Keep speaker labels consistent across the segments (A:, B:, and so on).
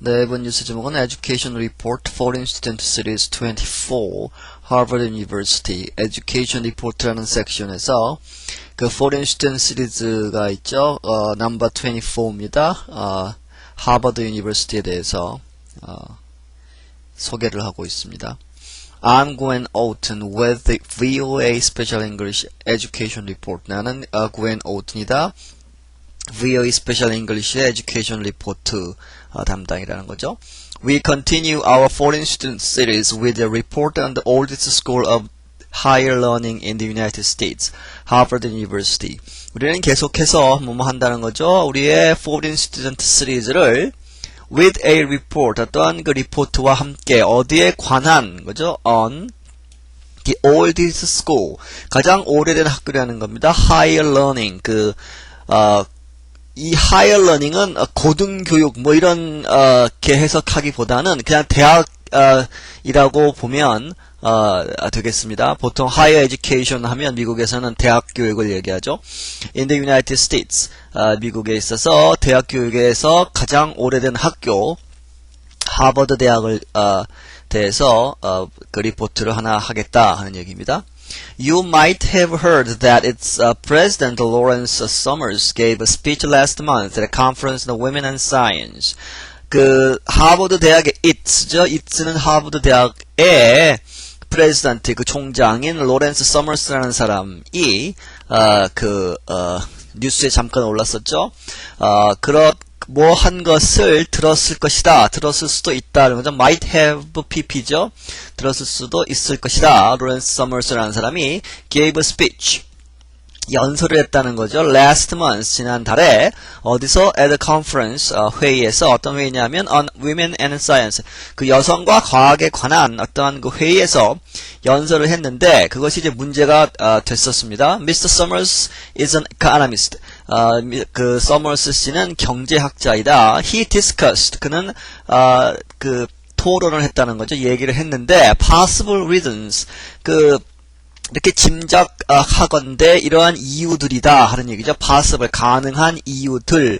A: 네, 이번 뉴스 제목은 Education Report Foreign Student Series 24 Harvard University Education Report라는 섹션에서 그 Foreign Student Series가 있죠. 넘버 24입니다. 하버드 유니버시티에 대해서 소개를 하고 있습니다. I'm Gwen Outen with the VOA Special English Education Report. 나는 Gwen Outen이다. VOA Special English의 Education Report 담당이라는 거죠. We continue our Foreign Student Series with a report on the oldest school of higher learning in the United States, Harvard University. 우리는 계속해서 뭐뭐 한다는 거죠. 우리의 Foreign Student Series를 with a report, 어떤 그 리포트와 함께 어디에 관한 거죠. On the oldest school, 가장 오래된 학교라는 겁니다. Higher learning, 이 higher learning은 고등교육 뭐 이런 게 해석하기보다는 그냥 대학이라고 보면 되겠습니다. 보통 higher education 하면 미국에서는 대학 교육을 얘기하죠. In the United States, 미국에 있어서 대학 교육에서 가장 오래된 학교 하버드 대학을 대해서 그 리포트를 하나 하겠다 하는 얘기입니다. You might have heard that its President Lawrence Summers gave a speech last month at a conference on women and science. 그 하버드 대학의 ITS죠. ITS는 하버드 대학의 프레지던트, 그 총장인 로렌스 서머스라는 사람이 뉴스에 잠깐 올랐었죠. 뭐 한 것을 들었을 것이다. 들었을 수도 있다는 거죠. might have pp죠. 들었을 수도 있을 것이다. 로렌스 서머스라는 사람이 gave a speech. 연설을 했다는 거죠. last month, 지난달에 어디서 at a conference, 회의에서 어떤 회의냐면 on women and science, 그 여성과 과학에 관한 어떠한 그 회의에서 연설을 했는데 그것이 이제 문제가 됐었습니다. Mr. Summers is an economist. 그 서머스 씨는 경제학자이다. He discussed, 그는 그 토론을 했다는 거죠. 얘기를 했는데 possible reasons, 이렇게 짐작하건대 이러한 이유들이다 하는 얘기죠. possible, 가능한 이유들을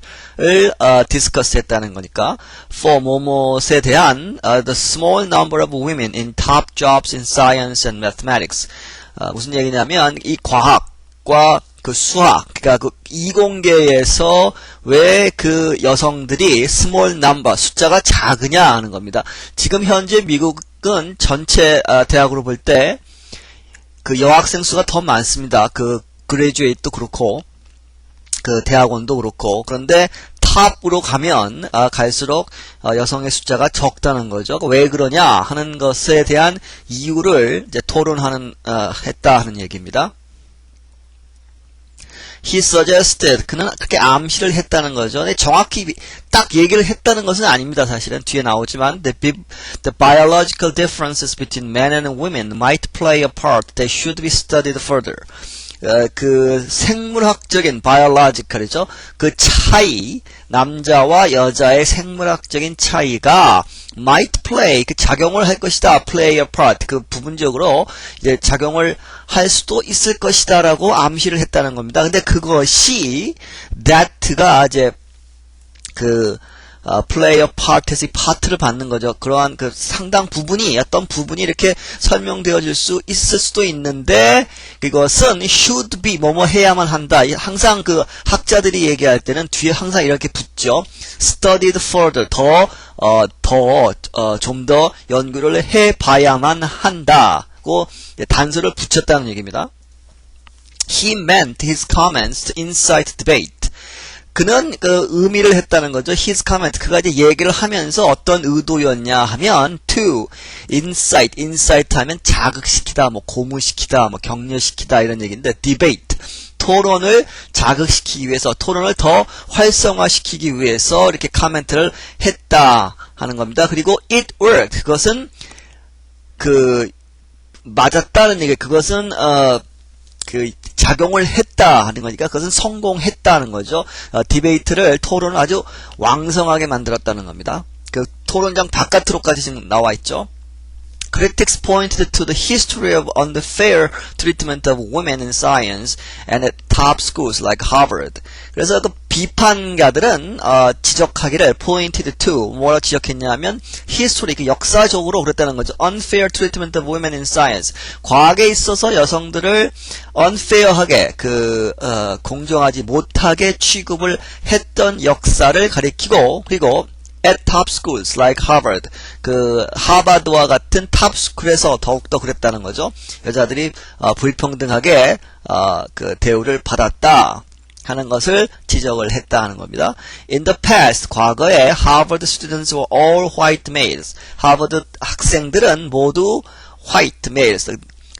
A: discuss 했다는 거니까 for 뭐뭐에 대한 the small number of women in top jobs in science and mathematics. 무슨 얘기냐면 이 과학과 그 수학, 그러니까 그 이공계에서 왜 그 여성들이 small number, 숫자가 작으냐 하는 겁니다. 지금 현재 미국은 전체 대학으로 볼 때 그 여학생 수가 더 많습니다. 그 그레듀에이트도 그렇고 그 대학원도 그렇고. 그런데 탑으로 가면 갈수록 여성의 숫자가 적다는 거죠. 왜 그러냐 하는 것에 대한 이유를 이제 토론하는 했다 하는 얘기입니다. He suggested, 그는 그렇게 암시를 했다는 거죠. 근데 정확히 딱 얘기를 했다는 것은 아닙니다. 사실은 뒤에 나오지만 the biological differences between men and women might play a part that should be studied further. 그 생물학적인 biological이죠. 그 차이, 남자와 여자의 생물학적인 차이가 might play, 그 작용을 할 것이다. play a part, 그 부분적으로 이제 작용을 할 수도 있을 것이다라고 암시를 했다는 겁니다. 근데 그것이 that가 이제 play a part에서 이 파트를 받는 거죠. 그러한 그 상당 부분이, 어떤 부분이 이렇게 설명되어질 수 있을 수도 있는데, 그것은 should be, 뭐뭐 해야만 한다. 항상 그 학자들이 얘기할 때는 뒤에 항상 이렇게 붙죠. studied further, 좀 더 연구를 해봐야만 한다고 단서를 붙였다는 얘기입니다. He meant his comments to incite debate. 그는 그 의미를 했다는 거죠. His comment, 그가 이제 얘기를 하면서 어떤 의도였냐 하면 to incite 하면 자극시키다, 뭐 고무시키다, 뭐 격려시키다 이런 얘기인데 debate, 토론을 자극시키기 위해서, 토론을 더 활성화시키기 위해서 이렇게 코멘트를 했다 하는 겁니다. 그리고 it worked, 그것은 맞았다는 얘기, 그것은 작용을 했다 하는 거니까 그것은 성공했다는 거죠. 디베이트를, 토론을 아주 왕성하게 만들었다는 겁니다. 그 토론장 바깥으로까지 지금 나와 있죠. Critics pointed to the history of unfair treatment of women in science and top schools like Harvard. 그래서 그 비판가들은 지적하기를 pointed to 뭐라 지적했냐면 history 그 역사적으로 그랬다는 거죠. unfair treatment of women in science. 과학에 있어서 여성들을 unfair하게 공정하지 못하게 취급을 했던 역사를 가리키고 그리고 at top schools like Harvard 하버드와 같은 top school에서 더욱더 그랬다는 거죠. 여자들이 불평등하게 대우를 받았다 하는 것을 지적을 했다 하는 겁니다. In the past, 과거에 Harvard students were all white males. 하버드 학생들은 모두 white males,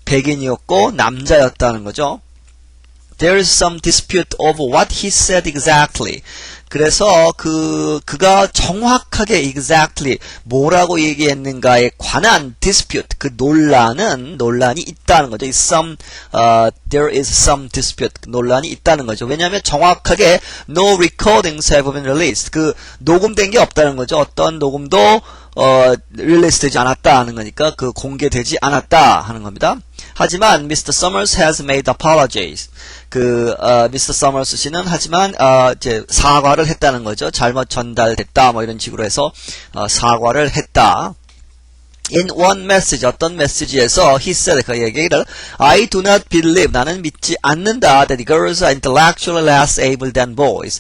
A: 백인이었고 남자였다는 거죠. There is some dispute over what he said exactly. 그래서 그가 정확하게 exactly 뭐라고 얘기했는가에 관한 dispute, 논란이 있다는 거죠. There is some dispute, 논란이 있다는 거죠. 왜냐하면 정확하게 no recordings have been released. 녹음된 게 없다는 거죠. 어떤 녹음도 릴리스 되지 않았다 하는 거니까 공개되지 않았다 하는 겁니다. 하지만 Mr. Summers has made apologies. Mr. Summers 씨는 하지만 이제 사과를 했다는 거죠. 잘못 전달됐다 뭐 이런 식으로 해서 사과를 했다. In one message, 어떤 메시지에서 he said, 그 얘기를 I do not believe, 나는 믿지 않는다 that girls are intellectually less able than boys.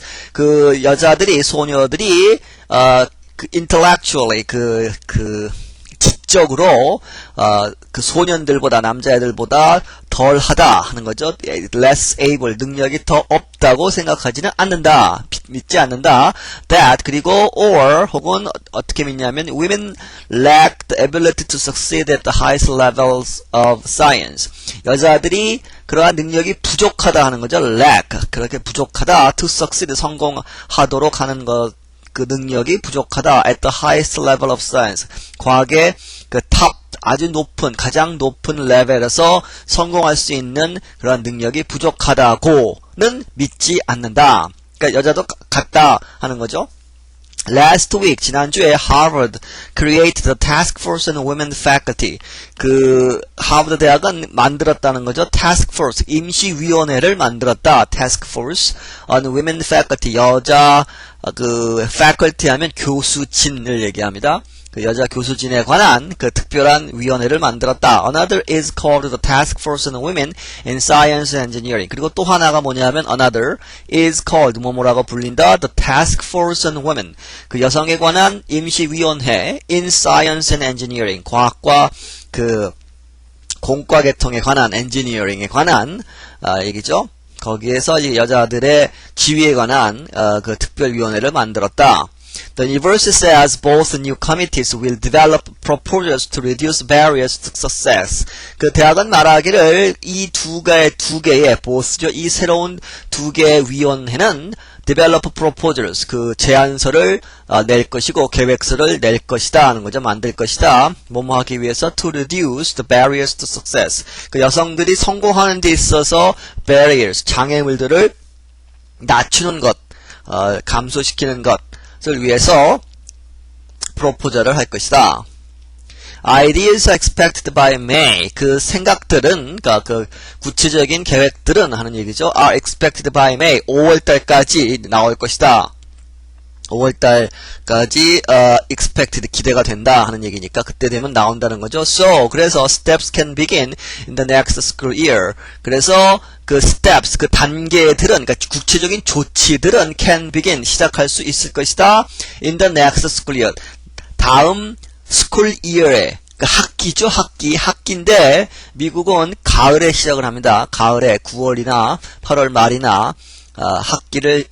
A: 소녀들이 intellectually 지적으로 소년들보다 남자애들보다 덜하다 하는 거죠. less able 능력이 더 없다고 생각하지는 않는다. 믿지 않는다. that 그리고 or 혹은 어떻게 믿냐면 women lack the ability to succeed at the highest levels of science. 여자들이 그러한 능력이 부족하다 하는 거죠. lack 그렇게 부족하다. to succeed 성공하도록 하는 것 능력이 부족하다. at the highest level of science. 과학의 아주 가장 높은 레벨에서 성공할 수 있는 그런 능력이 부족하다고는 믿지 않는다. 그러니까 여자도 같다 하는 거죠. Last week, 지난주에 Harvard created a task force on women faculty. 하버드 대학은 만들었다는 거죠. task force, 임시위원회를 만들었다. task force on women faculty. 여자, faculty 하면 교수진을 얘기합니다. 여자 교수진에 관한 특별한 위원회를 만들었다. Another is called the Task Force on Women in Science and Engineering. 그리고 또 하나가 뭐냐면 another is called 뭐라고 불린다. The Task Force on Women. 여성에 관한 임시위원회 in Science and Engineering. 과학과 공과계통에 관한 engineering에 관한 얘기죠. 거기에서 여자들의 지위에 관한 특별위원회를 만들었다. The university says both new committees will develop proposals to reduce barriers to success. 대학은 말하기를 이 두 개의 보스죠. 이 새로운 두 개의 위원회는 develop proposals, 제안서를 낼 것이고 계획서를 낼 것이다 하는 거죠. 만들 것이다. 뭐뭐 하기 위해서 to reduce the barriers to success. 여성들이 성공하는 데 있어서 barriers, 장애물들을 낮추는 것, 감소시키는 것 을 위해서 프로포저를 할 것이다. Ideas are expected by May. 생각들은, 구체적인 계획들은 하는 얘기죠. are expected by May. 5월달까지 나올 것이다. 5월달까지 expected 기대가 된다 하는 얘기니까 그때 되면 나온다는 거죠. So 그래서 steps can begin in the next school year. 그래서 steps 단계들은 구체적인 조치들은 can begin 시작할 수 있을 것이다. in the next school year. 다음 school year에 학기죠. 학기인데 미국은 가을에 시작을 합니다. 가을에 9월이나 8월 말이나 학기를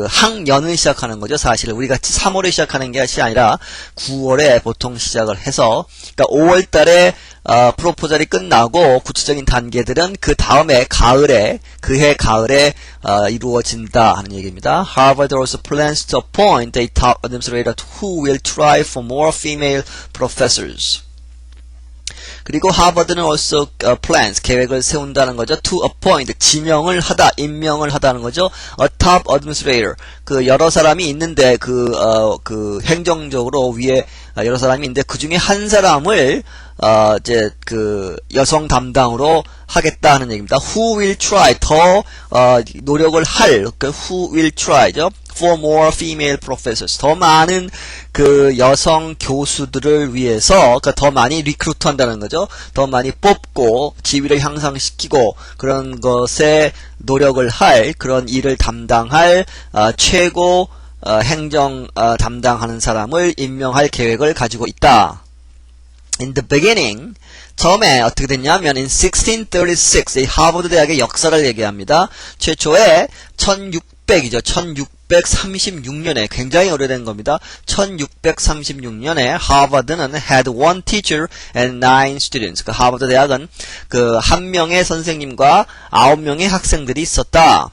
A: 학년을 시작하는 거죠. 사실 우리 같이 3월에 시작하는 것이 아니라 9월에 보통 시작을 해서 5월 달에 프로포절이 끝나고 구체적인 단계들은 다음에 가을에 그해 가을에 이루어진다 하는 얘기입니다. Harvard also plans to appoint a top administrator who will try for more female professors. 그리고 하버드는 also plans, 계획을 세운다는 거죠. to appoint, 지명을 하다, 임명을 하다는 거죠. a top administrator, 여러 사람이 있는데 행정적으로 위에 여러 사람이 있는데 그 중에 한 사람을 이제 그 여성 담당으로 하겠다 하는 얘기입니다. Who will try 더 노력을 할 그 who will try죠. For more female professors 더 많은 그 여성 교수들을 위해서 그러니까 더 많이 리크루트 한다는 거죠. 더 많이 뽑고 지위를 향상시키고 그런 것에 노력을 할 그런 일을 담당할 최고 행정 담당하는 사람을 임명할 계획을 가지고 있다. In the beginning, 처음에 어떻게 됐냐면 in 1636, 이 하버드 대학의 역사를 얘기합니다. 최초에 1600이죠. 1636년에 굉장히 오래된 겁니다. 1636년에 하버드는 had one teacher and 9 students. 그 하버드 대학은 그 한 명의 선생님과 9명의 학생들이 있었다.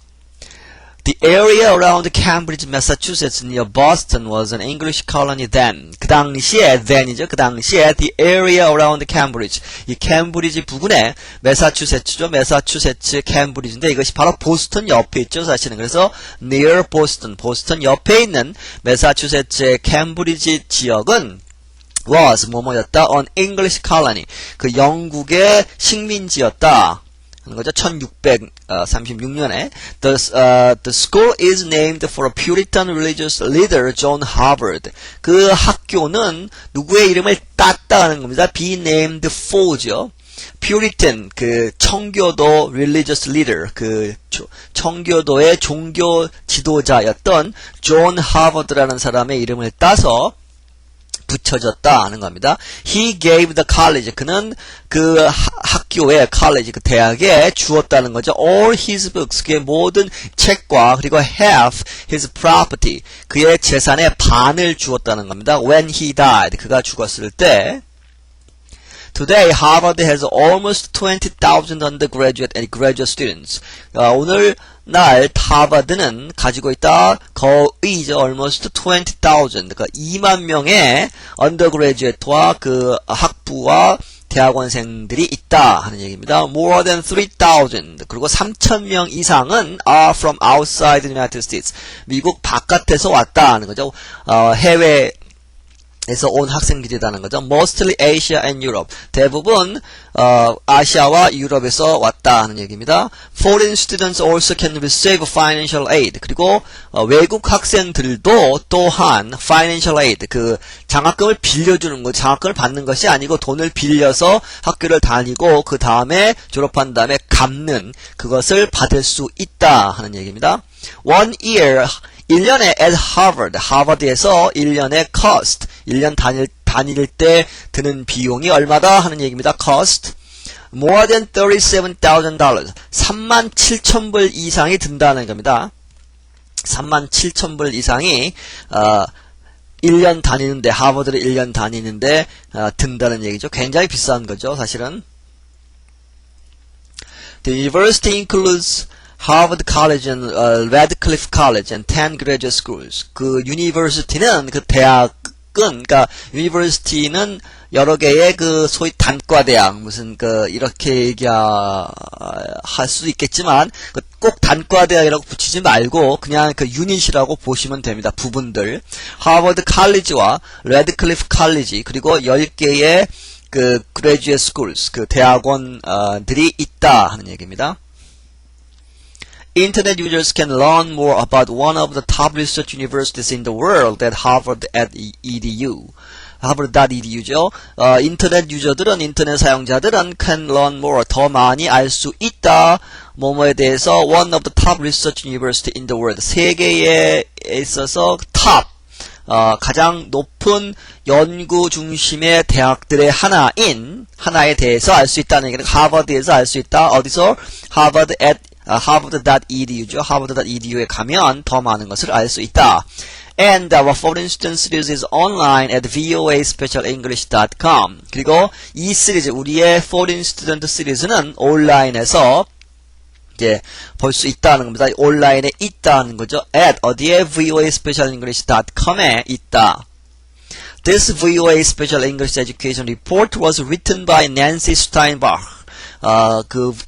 A: The area around Cambridge, Massachusetts, near Boston, was an English colony then. 그 당시에, then이죠. 그 당시에, the area around Cambridge. 이 캠브리지 부근에, 매사추세츠죠. 매사추세츠 캠브리지인데, 이것이 바로 보스턴 옆에 있죠, 사실은. 그래서, near Boston, 보스턴 옆에 있는 매사추세츠의 캠브리지 지역은, was, 뭐뭐였다, an English colony. 그 영국의 식민지였다. 하는 거죠. 1636년에 the school is named for a Puritan religious leader John Harvard. 그 학교는 누구의 이름을 땄다 하는 겁니다. be named for죠. Puritan 그 청교도 religious leader 그 청교도의 종교 지도자였던 존 하버드라는 사람의 이름을 따서 붙여졌다 하는 겁니다. He gave the college. 그는 그 학교에 college 그 대학에 주었다는 거죠. All his books. 그의 모든 책과 그리고 half his property. 그의 재산의 반을 주었다는 겁니다. When he died. 그가 죽었을 때. Today, Harvard has almost 20,000 undergraduate and graduate students. 오늘날 하버드는 가지고 있다 거의죠. almost 20,000. 그러니까 2만 명의 undergraduate와 그 학부와 대학원생들이 있다 하는 얘기입니다. More than 3,000. 그리고 3,000명 이상은 are from outside the United States. 미국 바깥에서 왔다 하는 거죠. 해외 에서 온 학생들이라는 거죠. Mostly Asia and Europe. 대부분 아시아와 유럽에서 왔다 하는 얘기입니다. Foreign students also can receive financial aid. 그리고 외국 학생들도 또한 financial aid, 그 장학금을 빌려주는 거, 장학금을 받는 것이 아니고 돈을 빌려서 학교를 다니고 그 다음에 졸업한 다음에 갚는 그것을 받을 수 있다 하는 얘기입니다. 1 year 1년에 at Harvard, 하버드에서 1년의 cost, 1년 다닐 때 드는 비용이 얼마다 하는 얘기입니다. cost, more than $37,000, 37,000불 이상이 든다는 겁니다. 37,000불 이상이 1년 다니는데, 하버드를 1년 다니는데 든다는 얘기죠. 굉장히 비싼 거죠, 사실은. The university includes Harvard College and Radcliffe College and 10 graduate schools. 그 university는 그 대학은 그러니까 university는 여러 개의 그 소위 단과 대학 무슨 그 이렇게 얘기할 수 있겠지만 꼭 단과 대학이라고 붙이지 말고 그냥 그 유닛이라고 보시면 됩니다. 부분들. 하버드 칼리지와 레드클리프 칼리지 그리고 10개의 그 graduate schools 그 대학원들이 있다 하는 얘기입니다. Internet users can learn more about one of the top research universities in the world at harvard.edu. harvard.edu죠. 인터넷 유저들은, 인터넷 사용자들은 can learn more, 더 많이 알 수 있다. 뭐뭐에 대해서 one of the top research university in the world. 세계에 있어서 top, 가장 높은 연구 중심의 대학들의 하나에 대해서 알 수 있다는 얘기는 하버드에서 알 수 있다. 어디서? harvard.edu죠. harvard.edu에 가면 더 많은 것을 알 수 있다. And our foreign student series is online at voaspecialenglish.com. 그리고 이 시리즈, 우리의 foreign student 시리즈는 온라인에서 이제 볼 수 있다는 겁니다. 온라인에 있다는 거죠. at 어디에? voaspecialenglish.com에 있다. This VOA Special English Education Report was written by Nancy Steinbach.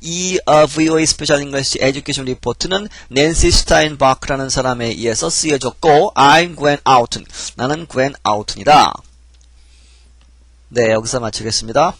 A: 이 VOA Special English Education Report는 낸시 스타인바크라는 사람에 의해서 쓰여졌고, I'm Gwen Outon. 나는 Gwen Outon이다. 네, 여기서 마치겠습니다.